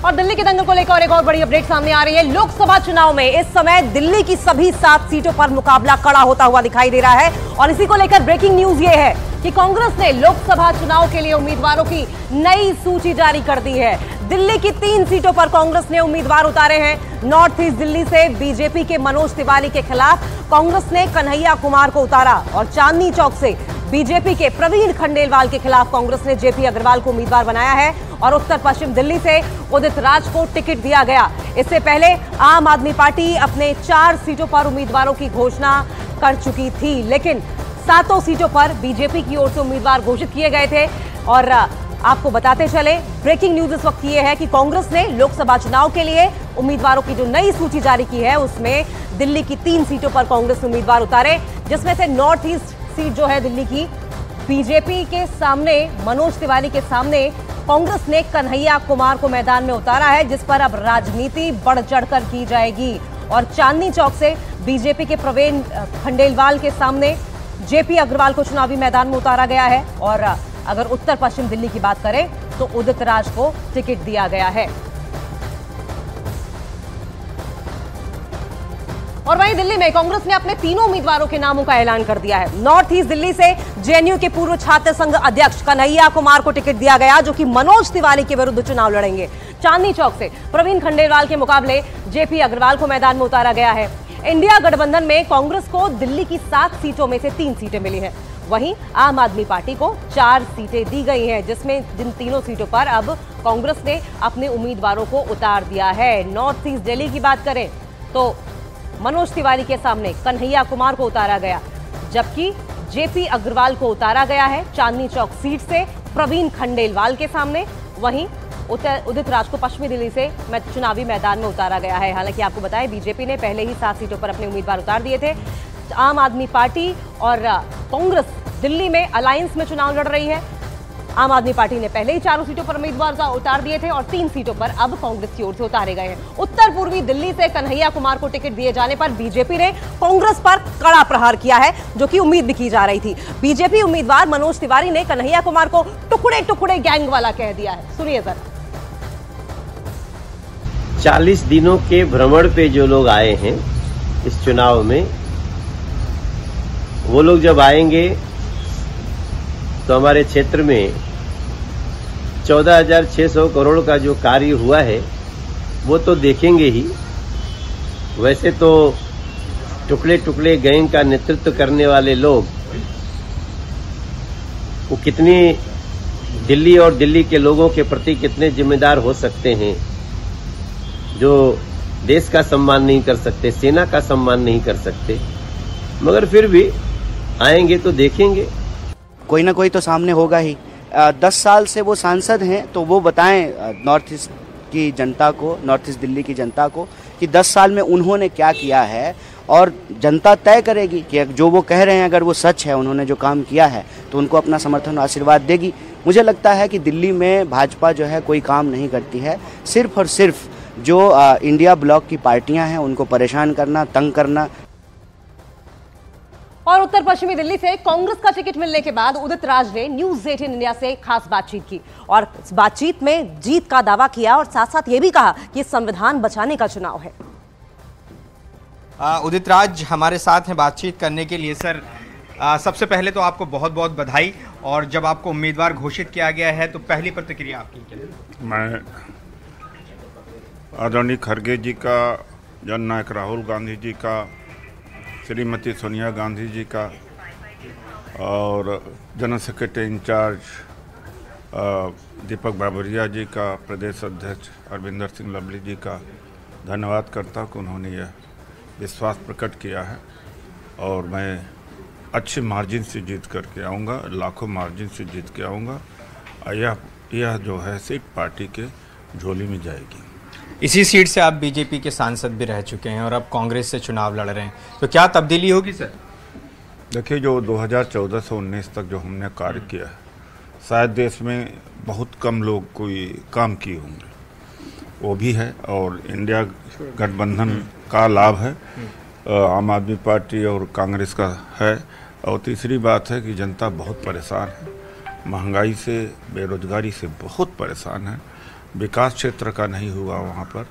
और दिल्ली के दंगल को लेकर एक और बड़ी अपडेट सामने आ रही है। लोकसभा चुनाव में इस समय दिल्ली की सभी 7 सीटों पर मुकाबला कड़ा होता हुआ दिखाई दे रहा है और इसी को लेकर ब्रेकिंग न्यूज ये है कि कांग्रेस ने लोकसभा चुनाव के लिए उम्मीदवारों की नई सूची जारी कर दी है। दिल्ली की 3 सीटों पर कांग्रेस ने उम्मीदवार उतारे हैं। नॉर्थ ईस्ट दिल्ली से बीजेपी के मनोज तिवारी के खिलाफ कांग्रेस ने कन्हैया कुमार को उतारा और चांदनी चौक से बीजेपी के प्रवीण खंडेलवाल के खिलाफ कांग्रेस ने जेपी अग्रवाल को उम्मीदवार बनाया है और उत्तर पश्चिम दिल्ली से उदित राज को टिकट दिया गया। इससे पहले आम आदमी पार्टी अपने 4 सीटों पर उम्मीदवारों की घोषणा कर चुकी थी, लेकिन 7 सीटों पर बीजेपी की ओर से उम्मीदवार घोषित किए गए थे। और आपको बताते चले, ब्रेकिंग न्यूज इस वक्त ये है कि कांग्रेस ने लोकसभा चुनाव के लिए उम्मीदवारों की जो नई सूची जारी की है उसमें दिल्ली की 3 सीटों पर कांग्रेस उम्मीदवार उतारे, जिसमें से नॉर्थ ईस्ट सीट जो है दिल्ली की बीजेपी के सामने मनोज तिवारी के सामने कांग्रेस ने कन्हैया कुमार को मैदान में उतारा है, जिस पर अब राजनीति बढ़ चढ़कर की जाएगी। और चांदनी चौक से बीजेपी के प्रवीण खंडेलवाल के सामने जेपी अग्रवाल को चुनावी मैदान में उतारा गया है और अगर उत्तर पश्चिम दिल्ली की बात करें तो उदित राज को टिकट दिया गया है। और वहीं दिल्ली में कांग्रेस ने अपने 3 उम्मीदवारों के नामों का ऐलान कर दिया है। नॉर्थ ईस्ट दिल्ली से जेएनयू के पूर्व छात्र संघ अध्यक्ष कन्हैया कुमार को टिकट दिया गया, जो कि मनोज तिवारी के विरुद्ध चुनाव लड़ेंगे। चांदनी चौक से प्रवीण खंडेलवाल के मुकाबले जेपी अग्रवाल को मैदान में उतारा गया है। इंडिया गठबंधन में कांग्रेस को दिल्ली की 7 सीटों में से 3 सीटें मिली हैं। वहीं आम आदमी पार्टी को 4 सीटें दी गई हैं, जिसमें जिन तीनों सीटों पर अब कांग्रेस ने अपने उम्मीदवारों को उतार दिया है। नॉर्थ ईस्ट दिल्ली की बात करें तो मनोज तिवारी के सामने कन्हैया कुमार को उतारा गया, जबकि जेपी अग्रवाल को उतारा गया है चांदनी चौक सीट से प्रवीण खंडेलवाल के सामने। वहीं उदित राज को पश्चिमी दिल्ली से चुनावी मैदान में उतारा गया है। हालांकि आपको बताएं, बीजेपी ने पहले ही 7 सीटों पर अपने उम्मीदवार उतार दिए थे। आम आदमी पार्टी और कांग्रेस दिल्ली में अलायंस में चुनाव लड़ रही है। आम आदमी पार्टी ने पहले ही 4 सीटों पर उम्मीदवार उतार दिए थे और 3 सीटों पर अब कांग्रेस की ओर से उतारे गए हैं। उत्तर पूर्वी दिल्ली से कन्हैया कुमार को टिकट दिए जाने पर बीजेपी ने कांग्रेस पर कड़ा प्रहार किया है, जो कि उम्मीद भी की जा रही थी। बीजेपी उम्मीदवार मनोज तिवारी ने कन्हैया कुमार को टुकड़े टुकड़े गैंग वाला कह दिया है। सुनिए जरा। 40 दिनों के भ्रमण पे जो लोग आए हैं इस चुनाव में, वो लोग जब आएंगे तो हमारे क्षेत्र में 14,600 करोड़ का जो कार्य हुआ है वो तो देखेंगे ही। वैसे तो टुकड़े टुकड़े गैंग का नेतृत्व करने वाले लोग वो कितनी दिल्ली और दिल्ली के लोगों के प्रति कितने जिम्मेदार हो सकते हैं, जो देश का सम्मान नहीं कर सकते, सेना का सम्मान नहीं कर सकते, मगर फिर भी आएंगे तो देखेंगे। कोई ना कोई तो सामने होगा ही। 10 साल से वो सांसद हैं, तो वो बताएं नॉर्थ ईस्ट की जनता को, नॉर्थ ईस्ट दिल्ली की जनता को कि 10 साल में उन्होंने क्या किया है, और जनता तय करेगी कि जो वो कह रहे हैं अगर वो सच है, उन्होंने जो काम किया है, तो उनको अपना समर्थन और आशीर्वाद देगी। मुझे लगता है कि दिल्ली में भाजपा जो है कोई काम नहीं करती है, सिर्फ और सिर्फ जो इंडिया ब्लॉक की पार्टियां हैं उनको परेशान करना, तंग करना। और उत्तर पश्चिमी दिल्ली से कांग्रेस का टिकट मिलने के बाद उदित राज ने न्यूज 18 इंडिया से खास बातचीत की और इस बातचीत में जीत का दावा किया और साथ साथ ये भी कहा कि संविधान बचाने का चुनाव है। उदित राज हमारे साथ हैं बातचीत करने के लिए। सर, सबसे पहले तो आपको बहुत बहुत बधाई, और जब आपको उम्मीदवार घोषित किया गया है तो पहली प्रतिक्रिया आपकी क्या है? मैं आदरणीय खड़गे जी का, जननायक राहुल गांधी जी का, श्रीमती सोनिया गांधी जी का और जनरल सेक्रेटरी इंचार्ज दीपक बाबरिया जी का, प्रदेश अध्यक्ष अरविंदर सिंह लवली जी का धन्यवाद करता हूँ कि उन्होंने यह विश्वास प्रकट किया है और मैं अच्छे मार्जिन से जीत करके आऊँगा, लाखों मार्जिन से जीत के आऊँगा। यह जो है सीट पार्टी के झोली में जाएगी। इसी सीट से आप बीजेपी के सांसद भी रह चुके हैं और अब कांग्रेस से चुनाव लड़ रहे हैं, तो क्या तब्दीली होगी सर? देखिए, जो 2014 से 19 तक जो हमने कार्य किया है, शायद देश में बहुत कम लोग कोई काम किए होंगे, वो भी है। और इंडिया गठबंधन का लाभ है, आम आदमी पार्टी और कांग्रेस का है। और तीसरी बात है कि जनता बहुत परेशान है, महंगाई से, बेरोजगारी से बहुत परेशान है। विकास क्षेत्र का नहीं हुआ, वहाँ पर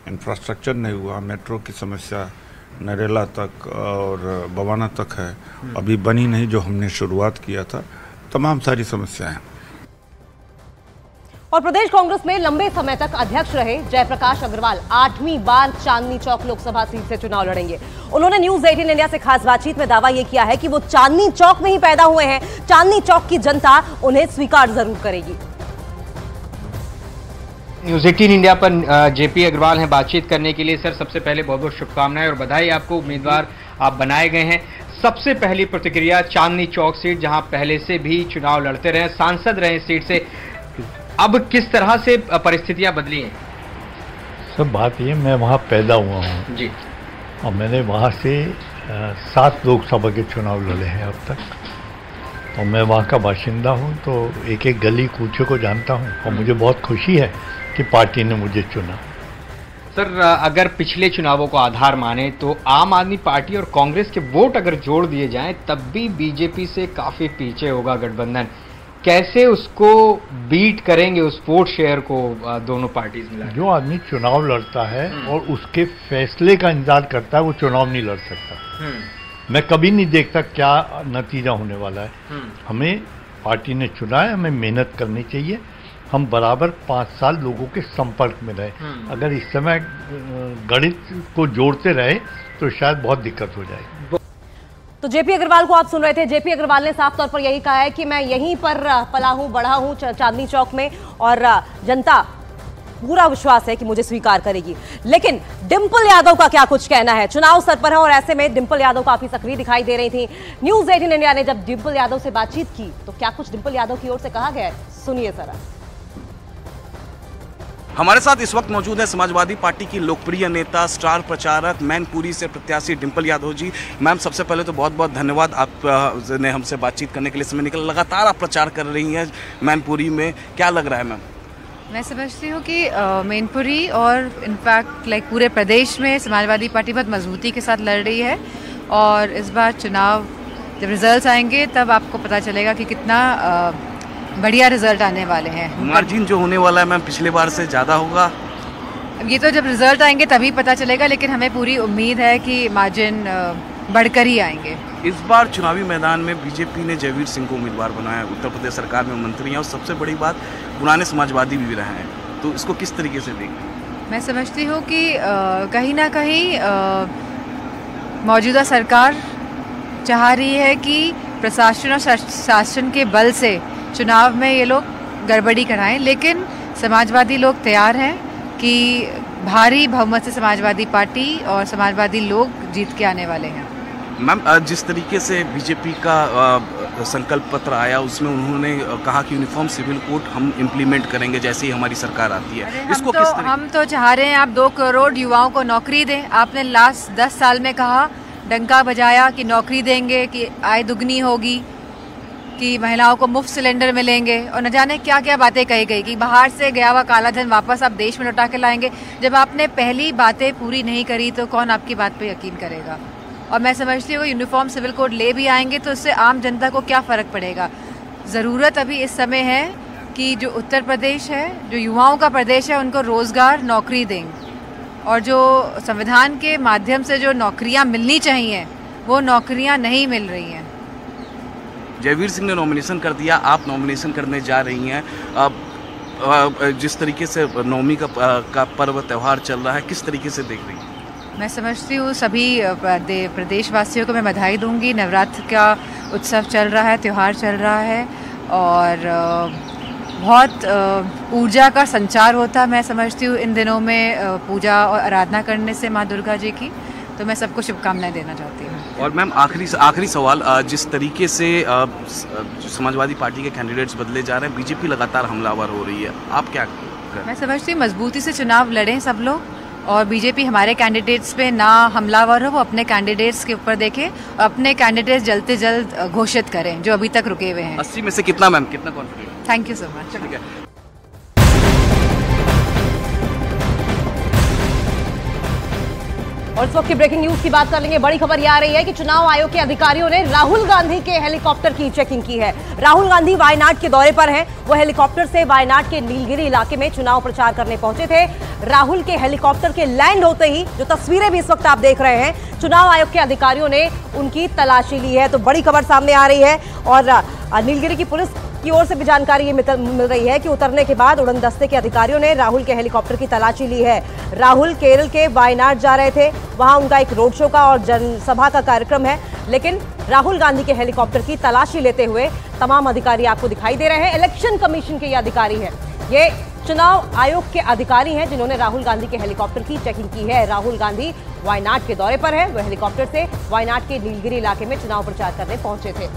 इंफ्रास्ट्रक्चर नहीं हुआ, मेट्रो की समस्या नरेला तक और बवाना तक है, अभी बनी नहीं जो हमने शुरुआत किया था, तमाम सारी समस्याएं। और प्रदेश कांग्रेस में लंबे समय तक अध्यक्ष रहे जयप्रकाश अग्रवाल 8वीं बार चांदनी चौक लोकसभा सीट से चुनाव लड़ेंगे। उन्होंने न्यूज 18 इंडिया से खास बातचीत में दावा यह किया है कि वो चांदनी चौक में ही पैदा हुए हैं, चांदनी चौक की जनता उन्हें स्वीकार जरूर करेगी। न्यूज 18 इंडिया पर जेपी अग्रवाल हैं बातचीत करने के लिए। सर, सबसे पहले बहुत बहुत शुभकामनाएं और बधाई आपको, उम्मीदवार आप बनाए गए हैं। सबसे पहली प्रतिक्रिया चांदनी चौक सीट, जहां पहले से भी चुनाव लड़ते रहे, सांसद रहे सीट से, अब किस तरह से परिस्थितियां बदली हैं? सब बात ये, मैं वहाँ पैदा हुआ हूँ जी, और मैंने वहाँ से 7 लोकसभा के चुनाव लड़े हैं अब तक, और मैं वहाँ का बाशिंदा हूँ, तो एक एक गली कूचे को जानता हूँ और मुझे बहुत खुशी है कि पार्टी ने मुझे चुना। सर, अगर पिछले चुनावों को आधार माने तो आम आदमी पार्टी और कांग्रेस के वोट अगर जोड़ दिए जाएं तब भी बीजेपी से काफी पीछे होगा गठबंधन। कैसे उसको बीट करेंगे, उस वोट शेयर को दोनों पार्टीज मिला? जो आदमी चुनाव लड़ता है और उसके फैसले का इंतजार करता है, वो चुनाव नहीं लड़ सकता। मैं कभी नहीं देखता क्या नतीजा होने वाला है। हमें पार्टी ने चुना है, हमें मेहनत करनी चाहिए। हम बराबर 5 साल लोगों के संपर्क में रहे। अगर इस समय गणित को जोड़ते रहे तो शायद बहुत दिक्कत हो जाएगी। तो जेपी अग्रवाल को आप सुन रहे थे। जेपी अग्रवाल ने साफ तौर पर यही कहा है कि मैं यहीं पर पला हूं, बढ़ा हूं चांदनी चौक में, और जनता पूरा विश्वास है कि मुझे स्वीकार करेगी। लेकिन डिंपल यादव का क्या कुछ कहना है? चुनाव सर पर है और ऐसे में डिंपल यादव काफी सक्रिय दिखाई दे रही थी। न्यूज 18 इंडिया ने जब डिंपल यादव से बातचीत की तो क्या कुछ डिंपल यादव की ओर से कहा गया है, सुनिए जरा। हमारे साथ इस वक्त मौजूद है समाजवादी पार्टी की लोकप्रिय नेता, स्टार प्रचारक, मैनपुरी से प्रत्याशी डिंपल यादव जी। मैम, सबसे पहले तो बहुत बहुत धन्यवाद, आप ने हमसे बातचीत करने के लिए समय निकला। लगातार आप प्रचार कर रही हैं मैनपुरी में, क्या लग रहा है मैम? मैं समझती हूँ कि मैनपुरी और इनफैक्ट पूरे प्रदेश में समाजवादी पार्टी बहुत मजबूती के साथ लड़ रही है, और इस बार चुनाव जब रिजल्ट्स आएंगे तब आपको पता चलेगा कि कितना बढ़िया रिजल्ट आने वाले हैं। मार्जिन जो होने वाला है मैम पिछले बार से ज़्यादा होगा? ये तो जब रिजल्ट आएंगे तभी पता चलेगा, लेकिन हमें पूरी उम्मीद है कि मार्जिन बढ़कर ही आएंगे। इस बार चुनावी मैदान में बीजेपी ने जयवीर सिंह को उम्मीदवार बनाया, उत्तर प्रदेश सरकार में मंत्री हैं, और सबसे बड़ी बात पुराने समाजवादी भी रहे हैं, तो इसको किस तरीके से देखें? मैं समझती हूँ कि कहीं ना कहीं मौजूदा सरकार चाह रही है कि प्रशासन और शासन के बल से चुनाव में ये लोग गड़बड़ी कराएं, लेकिन समाजवादी लोग तैयार हैं कि भारी बहुमत से समाजवादी पार्टी और समाजवादी लोग जीत के आने वाले हैं। मैम, जिस तरीके से बीजेपी का संकल्प पत्र आया उसमें उन्होंने कहा कि यूनिफॉर्म सिविल कोड हम इम्प्लीमेंट करेंगे जैसे ही हमारी सरकार आती है, इसको किस तरीके? हम तो चाह रहे हैं आप 2 करोड़ युवाओं को नौकरी दें। आपने लास्ट 10 साल में कहा, डंका बजाया कि नौकरी देंगे, कि आय दुगनी होगी, कि महिलाओं को मुफ्त सिलेंडर मिलेंगे, और न जाने क्या क्या बातें कही गई कि बाहर से गया हुआ काला धन वापस आप देश में लौटा के लाएंगे। जब आपने पहली बातें पूरी नहीं करी तो कौन आपकी बात पे यकीन करेगा? और मैं समझती हूँ यूनिफॉर्म सिविल कोड ले भी आएंगे तो उससे आम जनता को क्या फ़र्क पड़ेगा। ज़रूरत अभी इस समय है कि जो उत्तर प्रदेश है, जो युवाओं का प्रदेश है, उनको रोज़गार, नौकरी दें, और जो संविधान के माध्यम से जो नौकरियाँ मिलनी चाहिए वो नौकरियाँ नहीं मिल रही हैं। जयवीर सिंह ने नॉमिनेशन कर दिया, आप नॉमिनेशन करने जा रही हैं। अब जिस तरीके से नवमी का पर्व त्यौहार चल रहा है, किस तरीके से देख रही हैं? मैं समझती हूँ सभी प्रदेशवासियों को मैं बधाई दूंगी। नवरात्र का उत्सव चल रहा है, त्यौहार चल रहा है, और बहुत ऊर्जा का संचार होता है। मैं समझती हूँ इन दिनों में पूजा और आराधना करने से माँ दुर्गा जी की, तो मैं सबको शुभकामनाएं देना चाहती हूँ। और मैम, आखिरी सवाल, जिस तरीके से समाजवादी पार्टी के कैंडिडेट्स बदले जा रहे हैं, बीजेपी लगातार हमलावर हो रही है, आप क्या करें? मैं समझती हूँ मजबूती से चुनाव लड़ें सब लोग, और बीजेपी हमारे कैंडिडेट्स पे ना हमलावर हो, वो अपने कैंडिडेट्स के ऊपर देखें और अपने कैंडिडेट्स जल्द से जल्द घोषित करें जो अभी तक रुके हुए हैं। 80 में से कितना मैम, कितना confident? Thank you so much. ठीक है। और इस वक्त की ब्रेकिंग न्यूज की बात कर लेंगे। बड़ी खबर यह आ रही है कि चुनाव आयोग के अधिकारियों ने राहुल गांधी के हेलीकॉप्टर की चेकिंग की है। राहुल गांधी वायनाड के दौरे पर हैं। वो हेलीकॉप्टर से वायनाड के नीलगिरी इलाके में चुनाव प्रचार करने पहुंचे थे। राहुल के हेलीकॉप्टर के लैंड होते ही, जो तस्वीरें भी इस वक्त आप देख रहे हैं, चुनाव आयोग के अधिकारियों ने उनकी तलाशी ली है। तो बड़ी खबर सामने आ रही है और नीलगिरी की पुलिस की ओर से भी जानकारी ये मिल रही है कि उतरने के बाद उड़न दस्ते के अधिकारियों ने राहुल के हेलीकॉप्टर की तलाशी ली है। राहुल केरल के वायनाड जा रहे थे, वहां उनका एक रोड शो का और जनसभा का कार्यक्रम है, लेकिन राहुल गांधी के हेलीकॉप्टर की तलाशी लेते हुए तमाम अधिकारी आपको दिखाई दे रहे हैं। इलेक्शन कमीशन के ये अधिकारी हैं, ये चुनाव आयोग के अधिकारी हैं जिन्होंने राहुल गांधी के हेलीकॉप्टर की चेकिंग की है। राहुल गांधी वायनाड के दौरे पर है, वह हेलीकॉप्टर से वायनाड के नीलगिरी इलाके में चुनाव प्रचार करने पहुंचे थे।